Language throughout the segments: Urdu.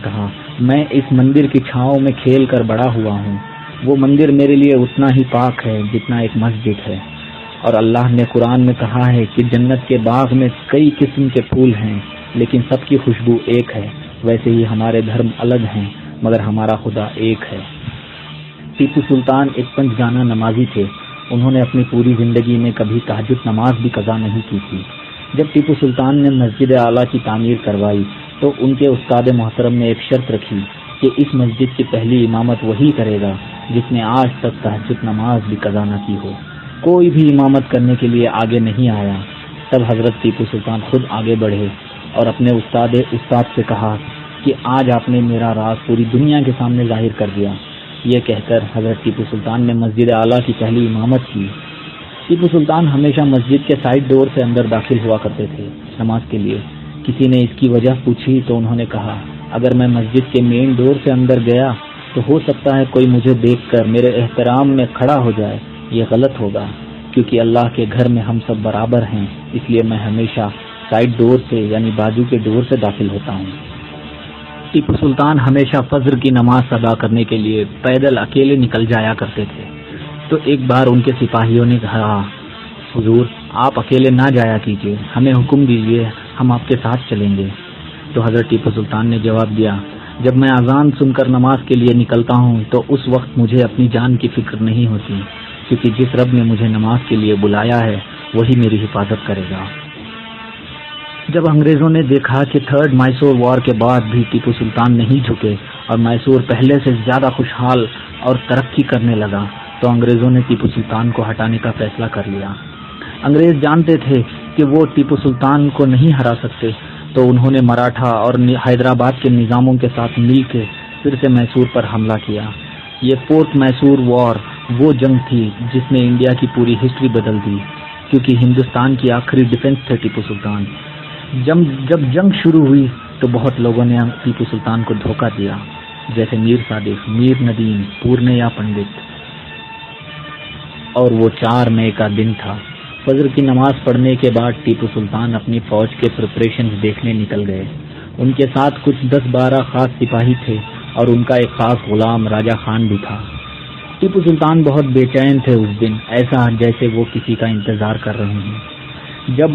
کہا، میں اس مندر کی چھاؤں میں کھیل کر بڑا ہوا ہوں. وہ مندر میرے لیے اتنا ہی پاک ہے جتنا ایک مسجد ہے. اور اللہ نے قرآن میں کہا ہے کہ جنت کے باغ میں کئی قسم کے پھول ہیں لیکن سب کی خوشبو ایک ہے. ویسے ہی ہمارے دھرم الگ ہیں مگر ہمارا خدا ایک ہے. ٹیپو سلطان ایک پنج گانا نمازی تھے. انہوں نے اپنی پوری زندگی میں کبھی تہجد نماز بھی قضا نہیں کی تھی. جب ٹیپو سلطان نے مسجد اعلیٰ کی تعمیر کروائی تو ان کے استاد محترم نے ایک شرط رکھی کہ اس مسجد کی پہلی امامت وہی کرے گا جس نے آج تک تہجد نماز بھی قضا نہ کی ہو. کوئی بھی امامت کرنے کے لیے آگے نہیں آیا. تب حضرت ٹیپو سلطان خود آگے بڑھے اور اپنے استاد سے کہا کہ آج آپ نے میرا راز پوری دنیا کے سامنے ظاہر کر دیا. یہ کہہ کر حضرت ٹیپو سلطان نے مسجد اعلیٰ کی پہلی امامت کی. ٹیپو سلطان ہمیشہ مسجد کے سائڈ ڈور سے اندر داخل ہوا کرتے تھے نماز کے لیے. کسی نے اس کی وجہ پوچھی تو انہوں نے کہا، اگر میں مسجد کے مین ڈور سے اندر گیا تو ہو سکتا ہے کوئی مجھے دیکھ کر میرے احترام میں کھڑا ہو جائے. یہ غلط ہوگا کیونکہ اللہ کے گھر میں ہم سب برابر ہیں، اس لیے میں ہمیشہ سائڈ ڈور سے یعنی بازو کے ڈور سے داخل ہوتا ہوں. ٹیپو سلطان ہمیشہ فجر کی نماز ادا کرنے کے لیے پیدل اکیلے نکل جایا کرتے تھے. تو ایک بار ان کے سپاہیوں نے کہا، حضور آپ اکیلے نہ جایا کیجیے، ہمیں حکم دیجیے، ہم آپ کے ساتھ چلیں گے. تو حضرت ٹیپو سلطان نے جواب دیا، جب میں اذان سن کر نماز کے لیے نکلتا ہوں تو اس وقت مجھے اپنی جان کی فکر نہیں ہوتی، کیونکہ جس رب نے مجھے نماز کے لیے بلایا ہے وہی میری حفاظت کرے گا. جب انگریزوں نے دیکھا کہ تھرڈ میسور وار کے بعد بھی ٹیپو سلطان نہیں جھکے اور میسور پہلے سے زیادہ خوشحال اور ترقی کرنے لگا تو انگریزوں نے ٹیپو سلطان کو ہٹانے کا فیصلہ کر لیا. انگریز جانتے تھے کہ وہ ٹیپو سلطان کو نہیں ہرا سکتے، تو انہوں نے مراٹھا اور حیدرآباد کے نظاموں کے ساتھ مل کے پھر سے میسور پر حملہ کیا. یہ فورتھ میسور وار وہ جنگ تھی جس نے انڈیا کی پوری ہسٹری بدل دی، کیونکہ ہندوستان کی آخری ڈیفنس تھے ٹیپو سلطان. جب جنگ شروع ہوئی تو بہت لوگوں نے ٹیپو سلطان کو دھوکہ دیا، جیسے میر صادق، میر ندیم، پورنیا پنڈت. اور وہ 4 مئی کا دن تھا. فجر کی نماز پڑھنے کے بعد ٹیپو سلطان اپنی فوج کے پریپریشنز دیکھنے نکل گئے. ان کے ساتھ کچھ 10-12 خاص سپاہی تھے اور ان کا ایک خاص غلام راجہ خان بھی تھا. ٹیپو سلطان بہت بے چین تھے اس دن، ایسا جیسے وہ کسی کا انتظار کر رہے ہیں. جب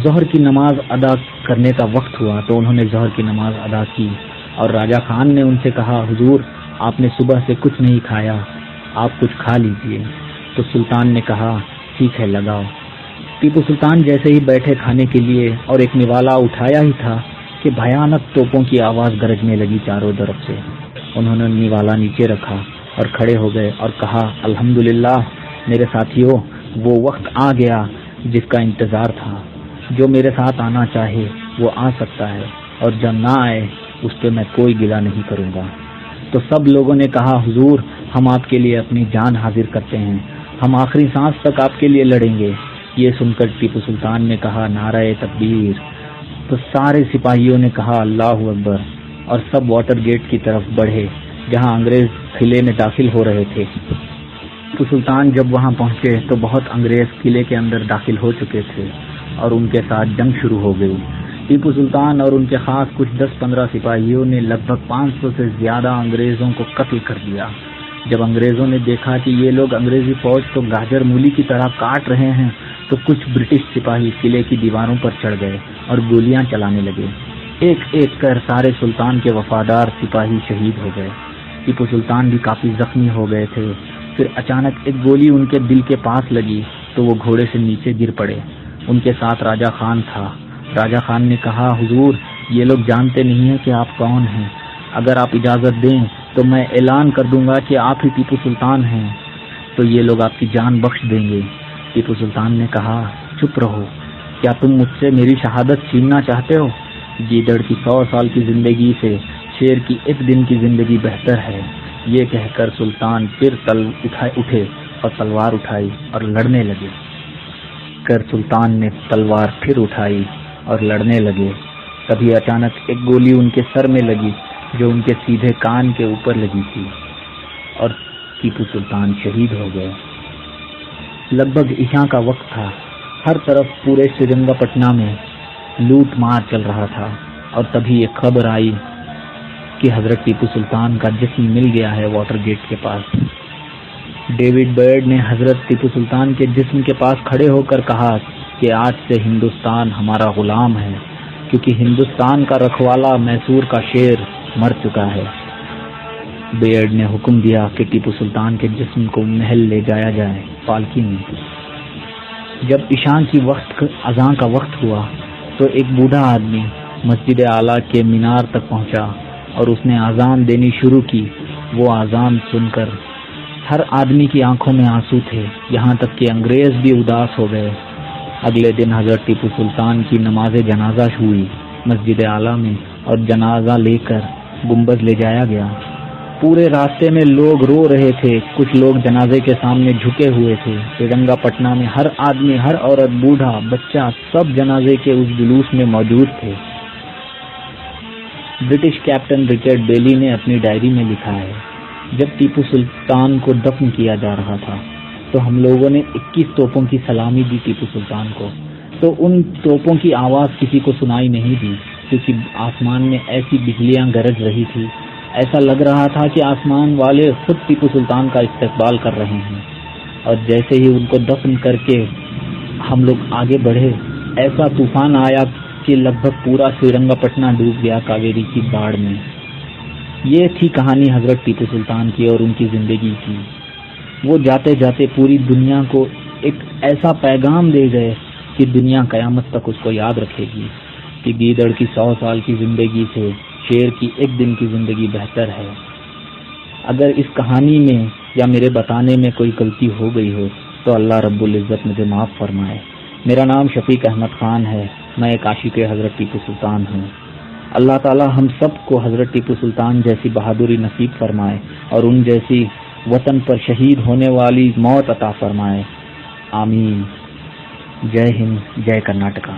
ظہر کی نماز ادا کرنے کا وقت ہوا تو انہوں نے ظہر کی نماز ادا کی اور راجہ خان نے ان سے کہا، حضور آپ نے صبح سے کچھ نہیں کھایا، آپ کچھ کھا لیجئے. تو سلطان نے کہا، ٹھیک ہے لگاؤ. ٹیپو سلطان جیسے ہی بیٹھے کھانے کے لیے اور ایک نوالا اٹھایا ہی تھا کہ بھیانک توپوں کی آواز گرجنے لگی چاروں طرف سے. انہوں نے نوالا نیچے رکھا اور کھڑے ہو گئے اور کہا، الحمدللہ میرے ساتھیوں، وہ وقت آ گیا جس کا انتظار تھا. جو میرے ساتھ آنا چاہے وہ آ سکتا ہے اور جو نہ آئے اس پہ میں کوئی گلہ نہیں کروں گا. تو سب لوگوں نے کہا، حضور ہم آپ کے لیے اپنی جان حاضر کرتے ہیں، ہم آخری سانس تک آپ کے لیے لڑیں گے. یہ سن کر ٹیپو سلطان نے کہا، نعرہ تکبیر. تو سارے سپاہیوں نے کہا، اللہ اکبر، اور سب واٹر گیٹ کی طرف بڑھے جہاں انگریز قلعے میں داخل ہو رہے تھے. ٹیپو سلطان جب وہاں پہنچے تو بہت انگریز قلعے کے اندر داخل ہو چکے تھے اور ان کے ساتھ جنگ شروع ہو گئی. ٹیپو سلطان اور ان کے خاص کچھ 10-15 سپاہیوں نے لگ بھگ 500 سے زیادہ انگریزوں کو قتل کر دیا. جب انگریزوں نے دیکھا کہ یہ لوگ انگریزی فوج کو گاجر مولی کی طرح کاٹ رہے ہیں تو کچھ برٹش سپاہی قلعے کی دیواروں پر چڑھ گئے اور گولیاں چلانے لگے. ایک ایک کر سارے سلطان کے وفادار سپاہی شہید ہو گئے. ٹیپو سلطان بھی کافی زخمی ہو گئے تھے. پھر اچانک ایک گولی ان کے دل کے پاس لگی تو وہ گھوڑے سے نیچے گر پڑے. ان کے ساتھ راجہ خان تھا. راجہ خان نے کہا، حضور یہ لوگ جانتے نہیں ہیں کہ آپ کون ہیں، اگر آپ اجازت دیں تو میں اعلان کر دوں گا کہ آپ ہی ٹیپو سلطان ہیں، تو یہ لوگ آپ کی جان بخش دیں گے. ٹیپو سلطان نے کہا، چپ رہو، کیا تم مجھ سے میری شہادت چھیننا چاہتے ہو؟ گیدڑ کی 100 سال کی زندگی سے شیر کی ایک دن کی زندگی بہتر ہے. یہ کہہ کر سلطان پھر اٹھے اور تلوار اٹھائی اور لڑنے لگے. سلطان نے تلوار پھر اٹھائی اور لڑنے لگے. تبھی اچانک ایک گولی ان کے سر میں لگی جو ان کے سیدھے کان کے اوپر لگی تھی اور ٹیپو سلطان شہید ہو گئے. لگ بھگ عشاء کا وقت تھا. ہر طرف پورے سرنگا پٹنہ میں لوٹ مار چل رہا تھا اور تبھی ایک خبر آئی کہ حضرت ٹیپو سلطان کا جسم مل گیا ہے واٹر گیٹ کے پاس۔ ڈیوڈ برڈ نے حضرت ٹیپو سلطان کے جسم کے پاس کھڑے ہو کر کہا کہ آج سے ہندوستان ہمارا غلام ہے، کیونکہ ہندوستان کا رکھوالا میسور کا شیر مر چکا ہے۔ بیئرڈ نے حکم دیا کہ ٹیپو سلطان کے جسم کو محل لے جایا جائے پالکی میں۔ جب عشاء کی اذان کا وقت ہوا تو ایک بوڑھا آدمی مسجد اعلیٰ کے مینار تک پہنچا اور اس نے اذان دینی شروع کی۔ وہ اذان سن کر ہر آدمی کی آنکھوں میں آنسو تھے، یہاں تک کہ انگریز بھی اداس ہو گئے۔ اگلے دن حضرت ٹیپو سلطان کی نماز جنازہ ہوئی مسجد اعلیٰ میں، اور جنازہ لے کر گنبد لے جایا گیا۔ پورے راستے میں لوگ رو رہے تھے، کچھ لوگ جنازے کے سامنے جھکے ہوئے تھے۔ سرنگا پٹنہ میں ہر آدمی، ہر عورت، بوڑھا، بچہ، سب جنازے کے اس جلوس میں موجود تھے۔ برٹش کیپٹن رچرڈ بیلی نے اپنی ڈائری میں لکھا ہے، جب ٹیپو سلطان کو دفن کیا جا رہا تھا تو ہم لوگوں نے 21 توپوں کی سلامی دی ٹیپو سلطان کو، تو ان توپوں کی آواز کسی کو سنائی نہیں دی، کیونکہ آسمان میں ایسی بجلیاں گرج رہی تھی، ایسا لگ رہا تھا کہ آسمان والے خود ٹیپو سلطان کا استقبال کر رہے ہیں۔ اور جیسے ہی ان کو دفن کر کے ہم لوگ آگے بڑھے، ایسا طوفان آیا کہ لگ بھگ پورا سرنگا پٹنہ ڈوب گیا کاویری کی باڑھ میں۔ یہ تھی کہانی حضرت ٹیپو سلطان کی اور ان کی زندگی کی۔ وہ جاتے جاتے پوری دنیا کو ایک ایسا پیغام دے گئے کہ دنیا قیامت تک اس کو یاد رکھے گی کہ گیدڑ کی 100 سال کی زندگی سے شیر کی ایک دن کی زندگی بہتر ہے۔ اگر اس کہانی میں یا میرے بتانے میں کوئی غلطی ہو گئی ہو تو اللہ رب العزت مجھے معاف فرمائے۔ میرا نام شفیق احمد خان ہے، میں ایک عاشق حضرت ٹیپو سلطان ہوں۔ اللہ تعالی ہم سب کو حضرت ٹیپو سلطان جیسی بہادری نصیب فرمائے اور ان جیسی وطن پر شہید ہونے والی موت عطا فرمائے، آمین۔ جے ہند، جے کرناٹکا۔